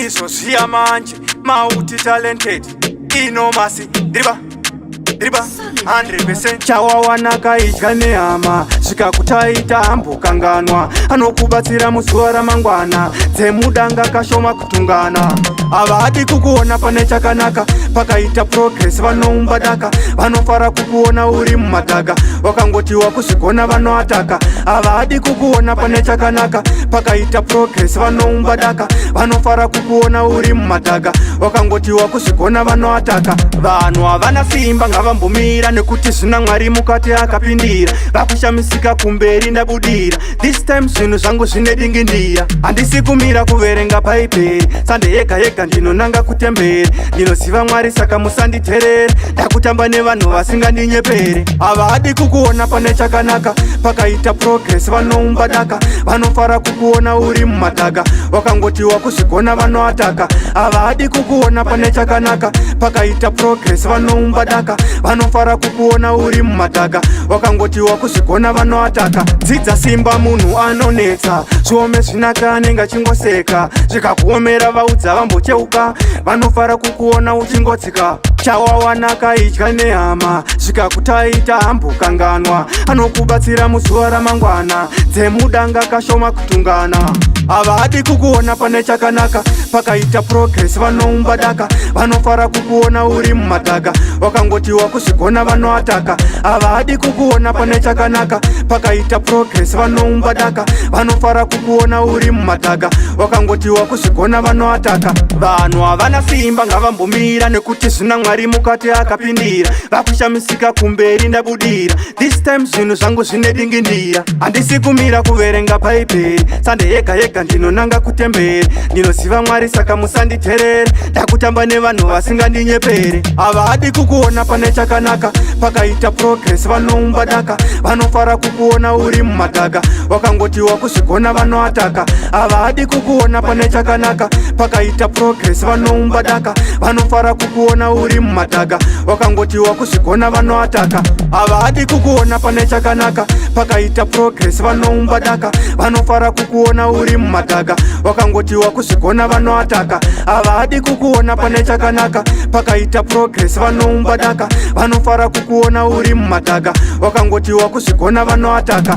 izoziya manje mauti talented inomasi driba 100% chawawanaka idya nehama zvikakutaita hambokanganwa anokubatsira muzuva ramangwana dzemudanga kashoma kutungana havadi kukuona pane chakanaka pakaita progress vanoumba daka vanofara kukuona uri mumadhaga wakangotiwa kuzvigona vanoataka havadi kukuona pane chakanaka pakaita progress vanoumba daka vanofara kukuona uri mumadhaga wakangotiwa kuzvigona vanoataka vanhu havana simba ngavambomira nekuti zvina Mwari mukati akapindira vakushamisika kumberi ndabudira this time zvinhu zvangu zvine dingindira handisi kumira kuverenga bhaibheri sande yega yega ndinonanga kutemberi ndinoziva Mwari saka musanditerere ndakutamba nevanhu vasingandinyepere havadi kukuona pane chakanaka pakaita progress vanoumba daka vanofara kukuona uri mumadhaga wakangotiwa kuzvigona vanoataka havadi kukuona pane chakanaka pakaita progress vanoumba daka vanofara kukuona uri mumadhaga wakangotiwa kuzvigona vanoataka dzidza simba munhu anonetsa zviome zvinaka anenge achingoseka zvikakuomera vaudza vambocheuka vanofara kukuona uchingotsika chawawanaka idya nehama zvikakutaita hambokanganwa anokubatsira muzuva ramangwana dzemudanga kashoma kutungana havadi kukuona pane chakanaka pakaita progress vanoumba daka vanofara kukuona uri mumadhaga wakangotiwa kuzvigona vanoataka havadi kukuona pane chakanaka pakaita progress vanoumba daka vanofara kukuona uri mumadhaga wakangotiwa kuzvigona vanoataka vanhu havana simba ngavambomira nekuti zvina Mwari mukati akapindira vakushamisika kumberi ndabudira this time zvinhu zvangu zvine dingindira handisi kumira kuverenga bhaibheri sande yega yega ndinonanga kutemberi ndinoziva Mwari saka musanditerere ndakutamba nevanhu vasingandinyepere havadi kukuona pane chakanaka pakaita progress vanoumba daka vanofara kukuona uri mumadhaga wakangotiwa kuzvigona vanoataka havadi kukuona pane chakanaka pakaita progress vanoumba daka vanofara kukuona uri mumadhaga wakangotiwa kuzvigona vanoataka havadi kukuona pane chakanaka pakaita progress vanoumba daka vanofara kukuona uri mumadhaga wakangotiwa kuzvigona vanoataka havadi kukuona pane chakanaka pakaita progress vanoumba daka vanofara kukuona uri mumadhaga wakangotiwa kuzvigona vanoataka